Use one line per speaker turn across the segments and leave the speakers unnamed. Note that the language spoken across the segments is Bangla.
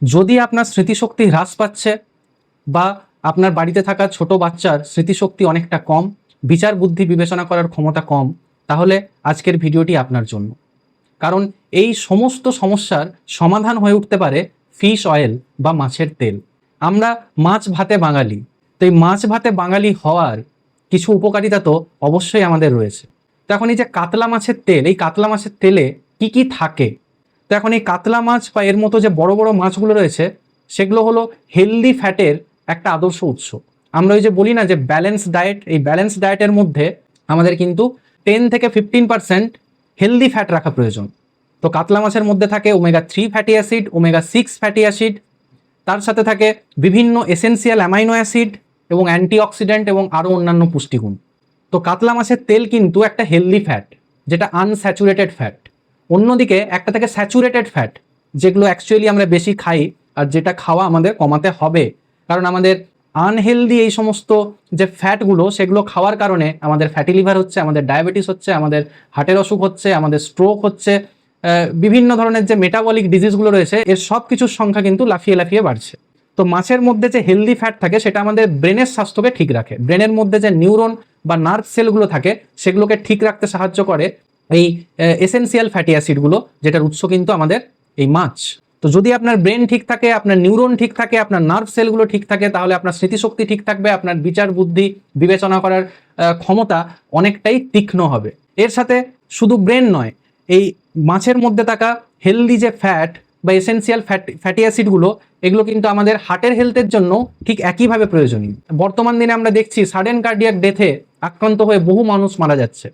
যদি আপনার স্মৃতিশক্তি হ্রাস পাচ্ছে বা আপনার বাড়িতে থাকা ছোট বাচ্চার স্মৃতিশক্তি অনেকটা কম, বিচার বুদ্ধি বিবেচনা করার ক্ষমতা কম, তাহলে আজকের ভিডিওটি আপনার জন্য। কারণ এই সমস্ত সমস্যার সমাধান হয়ে উঠতে পারে ফিশ অয়েল বা মাছের তেল। আমরা মাছ ভাতে বাঙালি, তো এই মাছ ভাতে বাঙালি হওয়ার কিছু উপকারিতা তো অবশ্যই আমাদের রয়েছে। তো এখন এই যে কাতলা মাছের তেল, এই কাতলা মাছের তেলে কি কি থাকে? তো এখন এই কাতলা মাছ বা এর মতো যে বড় বড় মাছগুলো রয়েছে, সেগুলো হলো হেলদি ফ্যাটের একটা আদর্শ উৎস। আমরা ওই যে বলি না যে ব্যালেন্স ডায়েট, এই ব্যালেন্স ডায়েটের মধ্যে আমাদের কিন্তু 10 থেকে 15% হেলদি ফ্যাট রাখা প্রয়োজন। তো কাতলা মাছের মধ্যে থাকে ওমেগা-3 ফ্যাটি অ্যাসিড, ওমেগা-6 ফ্যাটি অ্যাসিড, তার সাথে থাকে বিভিন্ন এসেনশিয়াল অ্যামাইনো অ্যাসিড এবং অ্যান্টিঅক্সিডেন্ট এবং আরও অন্যান্য পুষ্টিগুণ। তো কাতলা মাছের তেল কিন্তু একটা হেলদি ফ্যাট, যেটা আনস্যাচুরেটেড ফ্যাট। অন্যদিকে একটা থেকে স্যাচুরেটেড ফ্যাট, যেগুলো অ্যাকচুয়ালি আমরা বেশি খাই আর যেটা খাওয়া আমাদের কমাতে হবে। কারণ আমাদের আনহেলদি এই সমস্ত যে ফ্যাটগুলো, সেগুলো খাওয়ার কারণে আমাদের ফ্যাটি লিভার হচ্ছে, আমাদের ডায়াবেটিস হচ্ছে, আমাদের হার্টের অসুখ হচ্ছে, আমাদের স্ট্রোক হচ্ছে, বিভিন্ন ধরনের যে মেটাবলিক ডিজিজগুলো রয়েছে, এর সব কিছুর সংখ্যা কিন্তু লাফিয়ে লাফিয়ে বাড়ছে। তো মাছের মধ্যে যে হেলদি ফ্যাট থাকে সেটা আমাদের ব্রেনের স্বাস্থ্যকে ঠিক রাখে। ব্রেনের মধ্যে যে নিউরন বা নার্ভ সেলগুলো থাকে সেগুলোকে ঠিক রাখতে সাহায্য করে এই এসেনশিয়াল ফ্যাটি অ্যাসিডগুলো, যেটার উৎস কিন্তু আমাদের এই মাছ। তো যদি আপনার ব্রেন ঠিক থাকে, আপনার নিউরন ঠিক থাকে, আপনার নার্ভ সেলগুলো ঠিক থাকে, তাহলে আপনার স্মৃতিশক্তি ঠিক থাকবে, আপনার বিচার বুদ্ধি বিবেচনা করার ক্ষমতা অনেকটাই তীক্ষ্ণ হবে। এর সাথে শুধু ব্রেন নয়, এই মাছের মধ্যে থাকা হেলদি যে ফ্যাট বা এসেনশিয়াল ফ্যাটি অ্যাসিডগুলো, এগুলো কিন্তু আমাদের হার্টের হেলথের জন্য ঠিক একইভাবে প্রয়োজনীয়। বর্তমান দিনে আমরা দেখছি সাডেন কার্ডিয়াক ডেথে আক্রান্ত হয়ে বহু মানুষ মারা যাচ্ছে।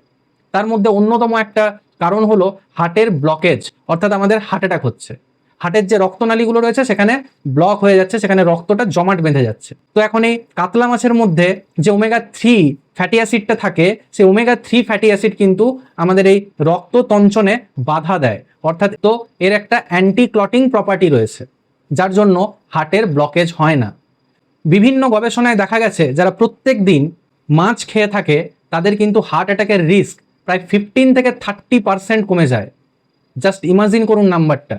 তার মধ্যে অন্যতম একটা কারণ হলো হার্টের ব্লকেজ, অর্থাৎ আমাদের হার্ট অ্যাটাক হচ্ছে। হার্টের যে রক্তনালীগুলো রয়েছে সেখানে ব্লক হয়ে যাচ্ছে, সেখানে রক্তটা জমাট বেঁধে যাচ্ছে। তো এখন এই কাতলা মাছের মধ্যে যে ওমেগা-3 ফ্যাটি অ্যাসিডটা থাকে, সেই ওমেগা-3 ফ্যাটি অ্যাসিড কিন্তু আমাদের এই রক্ত তঞ্চনে বাধা দেয়, অর্থাৎ তো এর একটা অ্যান্টি ক্লটিং প্রপার্টি রয়েছে, যার জন্য হার্টের ব্লকেজ হয় না। বিভিন্ন গবেষণায় দেখা গেছে যারা প্রত্যেক দিন মাছ খেয়ে থাকে তাদের কিন্তু হার্ট অ্যাটাকের রিস্ক প্রায় 15 থেকে 30% কমে যায়। জাস্ট ইমাজিন করুন নাম্বারটা।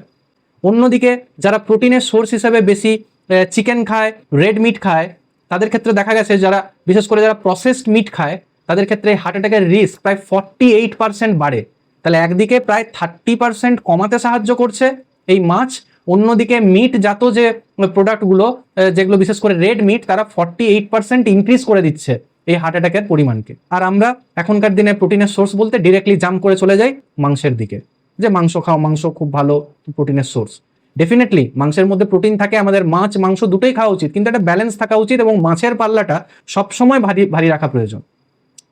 অন্যদিকে যারা প্রোটিনের সোর্স হিসেবে বেশি চিকেন খায়, রেড মিট খায়, তাদের ক্ষেত্রে দেখা গেছে যারা বিশেষ করে যারা প্রসেসড মিট খায় তাদের ক্ষেত্রে হার্ট অ্যাটাকের রিস্ক প্রায় 48% বাড়ে। তাহলে একদিকে প্রায় 30% কমাতে সাহায্য করছে এই মাছ, অন্যদিকে মিট জাত যে প্রোডাক্টগুলো, যেগুলো বিশেষ করে রেড মিট, তারা 48% ইনক্রিজ করে দিচ্ছে এই হার্ট অ্যাটাকের পরিমাণকে। আর আমরা এখনকার দিনে প্রোটিনের সোর্স বলতে ডিরেক্টলি জাম্প করে চলে যাই মাংসের দিকে, যে মাংস খাও, মাংস খুব ভালো প্রোটিনের সোর্স। ডেফিনেটলি মাংসের মধ্যে প্রোটিন থাকে, আমাদের মাছ মাংস দুটোই খাওয়া উচিত, কিন্তু একটা ব্যালেন্স থাকা উচিত এবং মাছের পাল্লাটা সবসময় ভারী ভারী রাখা প্রয়োজন।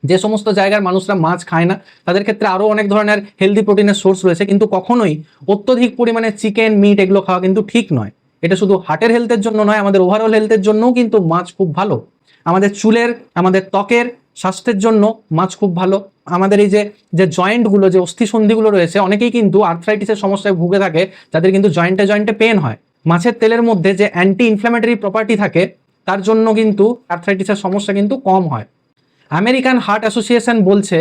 যে সমস্ত জায়গার মানুষরা মাছ খায় না তাদের ক্ষেত্রে আরও অনেক ধরনের হেলদি প্রোটিনের সোর্স রয়েছে, কিন্তু কখনোই অত্যধিক পরিমাণে চিকেন মিট এগুলো খাওয়া কিন্তু ঠিক নয়। এটা শুধু হার্টের হেলথের জন্য নয়, আমাদের ওভারঅল হেলথের জন্যও কিন্তু মাছ খুব ভালো। আমাদের চুলের, আমাদের ত্বকের স্বাস্থ্যের জন্য মাছ খুব ভালো। আমাদের এই যে যে জয়েন্টগুলো, যে অস্থিসন্ধিগুলো রয়েছে, অনেকেই কিন্তু আর্থ্রাইটিসের সমস্যায় ভুগে থাকে, যাদের কিন্তু জয়েন্টে জয়েন্টে পেন হয়। মাছের তেলের মধ্যে যে অ্যান্টি ইনফ্ল্যামেটরি প্রপার্টি থাকে, তার জন্য কিন্তু আর্থ্রাইটিসের সমস্যা কিন্তু কম হয়। আমেরিকান হার্ট অ্যাসোসিয়েশন বলছে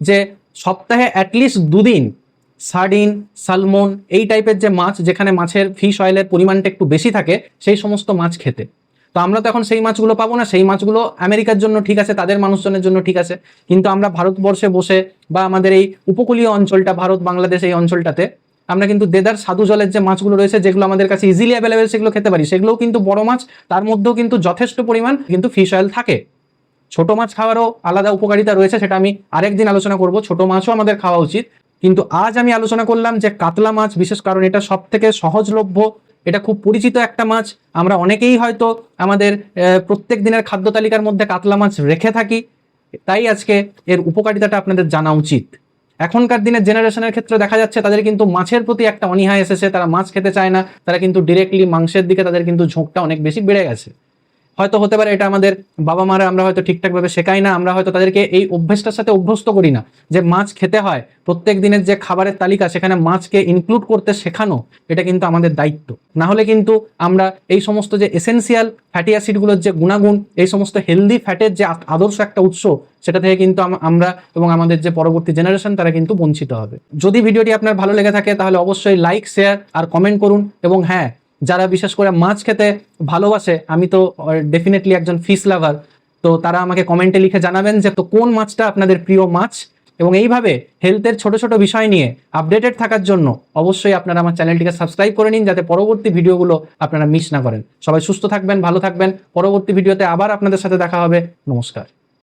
যে সপ্তাহে অ্যাটলিস্ট 2 দিন সার্ডিন, সালমন এই টাইপের যে মাছ, যেখানে মাছের ফিশ অয়েলের পরিমাণটা একটু বেশি থাকে, সেই সমস্ত মাছ খেতে। তো আমরা তো এখন সেই মাছগুলো পাবো না। সেই মাছগুলো আমেরিকার জন্য ঠিক আছে, তাদের মানুষজনের জন্য ঠিক আছে, কিন্তু আমরা ভারতবর্ষে বসে বা আমাদের এই উপকূলীয় অঞ্চলটা, ভারত বাংলাদেশ এই অঞ্চলটাতে, আমরা কিন্তু দেদার সাধু জলের যে মাছগুলো রয়েছে, যেগুলো আমাদের কাছে ইজিলি অ্যাভেলেবেল, সেগুলো খেতে পারি। সেগুলোও কিন্তু বড় মাছ, তার মধ্যেও কিন্তু যথেষ্ট পরিমাণ কিন্তু ফিশ অয়েল থাকে। ছোট মাছ খাওয়ারও আলাদা উপকারিতা রয়েছে, সেটা আমি আরেকদিন আলোচনা করব। ছোট মাছও আমাদের খাওয়া উচিত, কিন্তু আজ আমি আলোচনা করলাম যে কাতলা মাছ, বিশেষ কারণ এটা সব থেকে সহজলভ্য, এটা খুব পরিচিত একটা মাছ। আমরা অনেকেই হয়তো আমাদের প্রত্যেক দিনের খাদ্য তালিকার মধ্যে কাতলা মাছ রেখে থাকি, তাই আজকে এর উপকারিতাটা আপনাদের জানা উচিত। এখনকার দিনের জেনারেশনের ক্ষেত্রে দেখা যাচ্ছে তাদের কিন্তু মাছের প্রতি একটা অনীহা এসেছে, তারা মাছ খেতে চায় না, তারা কিন্তু ডিরেক্টলি মাংসের দিকে তাদের কিন্তু ঝোঁকটা অনেক বেশি বেড়ে গেছে। হয়তো হতে পারে এটা আমাদের বাবা মারা আমরা হয়তো ঠিকঠাকভাবে শেখাই না, আমরা হয়তো তাদেরকে এই অভ্যেসটার সাথে অভ্যস্ত করি না যে মাছ খেতে হয়। প্রত্যেক দিনের যে খাবারের তালিকা, সেখানে মাছকে ইনক্লুড করতে শেখানো, এটা কিন্তু আমাদের দায়িত্ব। না হলে কিন্তু আমরা এই সমস্ত যে এসেনশিয়াল ফ্যাটি অ্যাসিডগুলোর যে গুণাগুণ, এই সমস্ত হেলদি ফ্যাটের যে আদর্শ একটা উৎস, সেটা থেকে কিন্তু আমরা এবং আমাদের যে পরবর্তী জেনারেশন, তারা কিন্তু বঞ্চিত হবে। যদি ভিডিওটি আপনার ভালো লেগে থাকে তাহলে অবশ্যই লাইক, শেয়ার আর কমেন্ট করুন। এবং হ্যাঁ, যারা বিশেষ করে মাছ খেতে ভালোবাসে, আমি তো ডেফিনেটলি একজন ফিশ লাভার, তো তারা আমাকে কমেন্টে লিখে জানাবেন যে তো কোন মাছটা আপনাদের প্রিয় মাছ। এবং এইভাবে হেলথের ছোট ছোট বিষয় নিয়ে আপডেটেড থাকার জন্য অবশ্যই আপনারা আমার চ্যানেলটিকে সাবস্ক্রাইব করে নিন, যাতে পরবর্তী ভিডিওগুলো আপনারা মিস না করেন। সবাই সুস্থ থাকবেন, ভালো থাকবেন। পরবর্তী ভিডিওতে আবার আপনাদের সাথে দেখা হবে। নমস্কার।